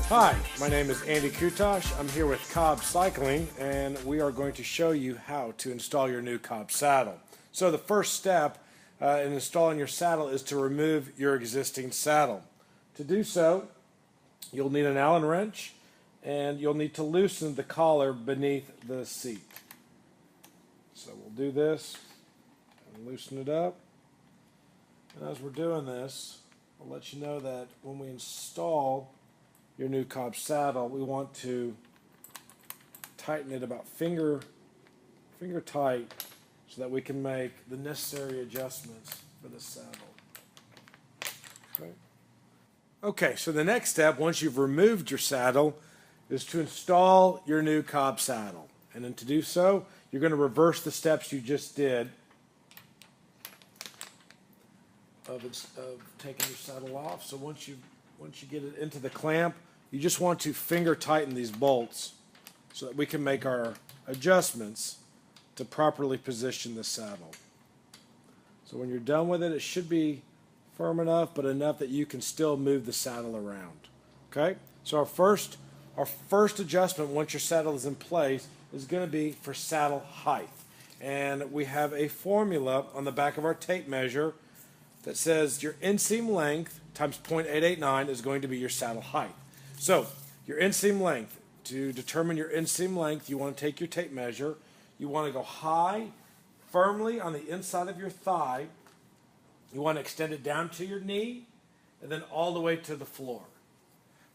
Hi, my name is Andy Kutosh. I'm here with Cobb Cycling, and we are going to show you how to install your new Cobb saddle. So the first step in installing your saddle is to remove your existing saddle. To do so, you'll need an Allen wrench, and you'll need to loosen the collar beneath the seat. So we'll do this and loosen it up. And as we're doing this, I'll let you know that when we install your new Cobb saddle, we want to tighten it about finger tight so that we can make the necessary adjustments for the saddle. Okay, so the next step, once you've removed your saddle, is to install your new Cobb saddle. And then to do so, you're going to reverse the steps you just did of taking your saddle off. So once you get it into the clamp, you just want to finger tighten these bolts so that we can make our adjustments to properly position the saddle. So when you're done with it, it should be firm enough, but enough that you can still move the saddle around. Okay? So our first adjustment once your saddle is in place is going to be for saddle height. And we have a formula on the back of our tape measure that says your inseam length times 0.889 is going to be your saddle height. So your inseam length, to determine your inseam length, you want to take your tape measure. You want to go high, firmly on the inside of your thigh. You want to extend it down to your knee and then all the way to the floor.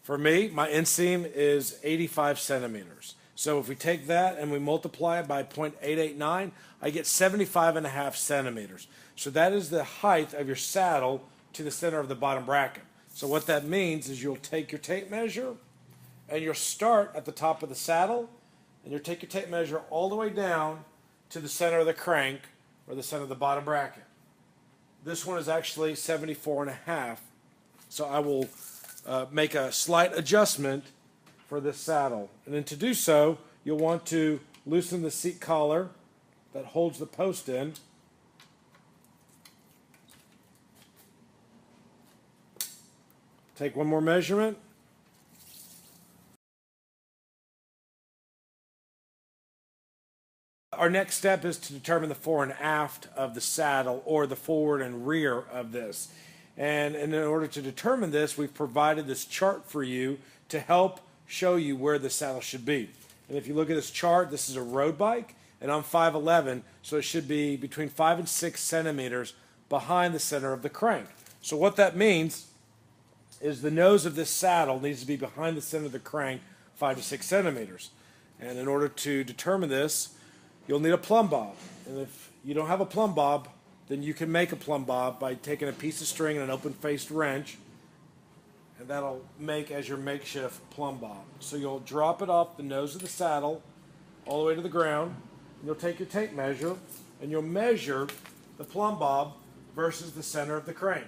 For me, my inseam is 85 centimeters. So if we take that and we multiply it by 0.889, I get 75.5 centimeters. So that is the height of your saddle to the center of the bottom bracket. So what that means is you'll take your tape measure and you'll start at the top of the saddle and you'll take your tape measure all the way down to the center of the crank or the center of the bottom bracket. This one is actually 74.5. So I will make a slight adjustment for this saddle. And then to do so, you'll want to loosen the seat collar that holds the post in. Take one more measurement. Our next step is to determine the fore and aft of the saddle, or the forward and rear of this. And in order to determine this, we've provided this chart for you to help show you where the saddle should be. And if you look at this chart, this is a road bike, and I'm 5'11", so it should be between 5 and 6 centimeters behind the center of the crank. So what that means is the nose of this saddle needs to be behind the center of the crank 5 to 6 centimeters. And in order to determine this, you'll need a plumb bob. And if you don't have a plumb bob, then you can make a plumb bob by taking a piece of string and an open-faced wrench, and that'll make as your makeshift plumb bob. So you'll drop it off the nose of the saddle all the way to the ground, and you'll take your tape measure and you'll measure the plumb bob versus the center of the crank.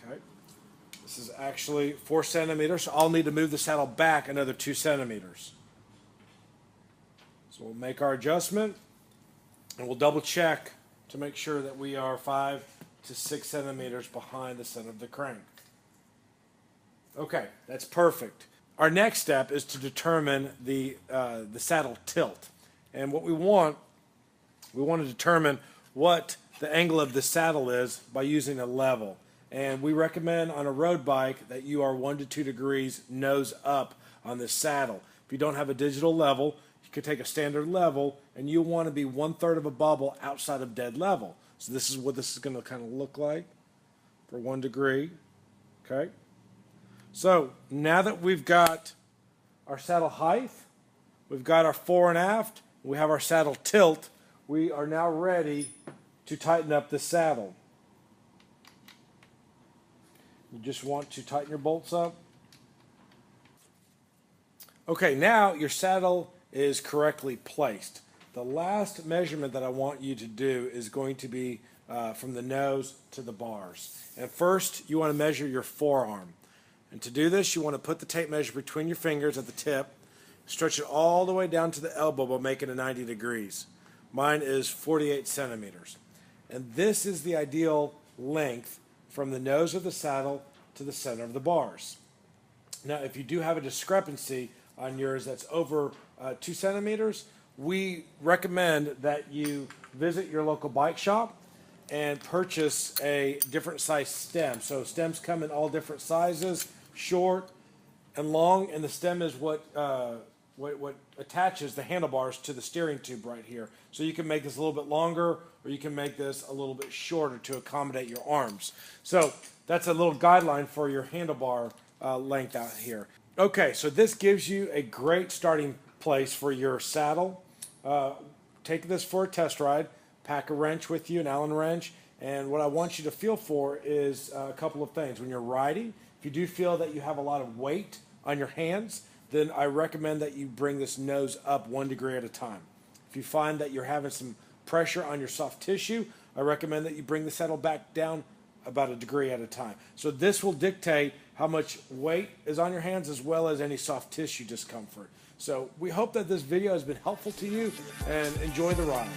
Okay? This is actually 4 centimeters, so I'll need to move the saddle back another 2 centimeters. So we'll make our adjustment, and we'll double check to make sure that we are 5 to 6 centimeters behind the center of the crank. Okay, that's perfect. Our next step is to determine the saddle tilt. And what we want to determine what the angle of the saddle is by using a level. And we recommend on a road bike that you are 1 to 2 degrees nose up on this saddle. If you don't have a digital level, you could take a standard level, and you'll want to be 1/3 of a bubble outside of dead level. So this is what this is going to kind of look like for 1 degree. Okay. So now that we've got our saddle height, we've got our fore and aft, we have our saddle tilt, we are now ready to tighten up the saddle. You just want to tighten your bolts up. Okay, now your saddle is correctly placed. The last measurement that I want you to do is going to be from the nose to the bars. And first, you want to measure your forearm. And to do this, you want to put the tape measure between your fingers at the tip, stretch it all the way down to the elbow by making it 90 degrees. Mine is 48 centimeters. And this is the ideal length from the nose of the saddle to the center of the bars. Now, if you do have a discrepancy on yours that's over 2 centimeters, we recommend that you visit your local bike shop and purchase a different size stem. So stems come in all different sizes, short and long, and the stem is what attaches the handlebars to the steering tube right here. So you can make this a little bit longer, or you can make this a little bit shorter to accommodate your arms. So that's a little guideline for your handlebar length out here. Okay, so this gives you a great starting place for your saddle. Take this for a test ride. Pack a wrench with you, an Allen wrench, and what I want you to feel for is a couple of things. When you're riding, if you do feel that you have a lot of weight on your hands, then I recommend that you bring this nose up 1 degree at a time. If you find that you're having some pressure on your soft tissue, I recommend that you bring the saddle back down about 1 degree at a time. So this will dictate how much weight is on your hands as well as any soft tissue discomfort. So we hope that this video has been helpful to you, and enjoy the ride.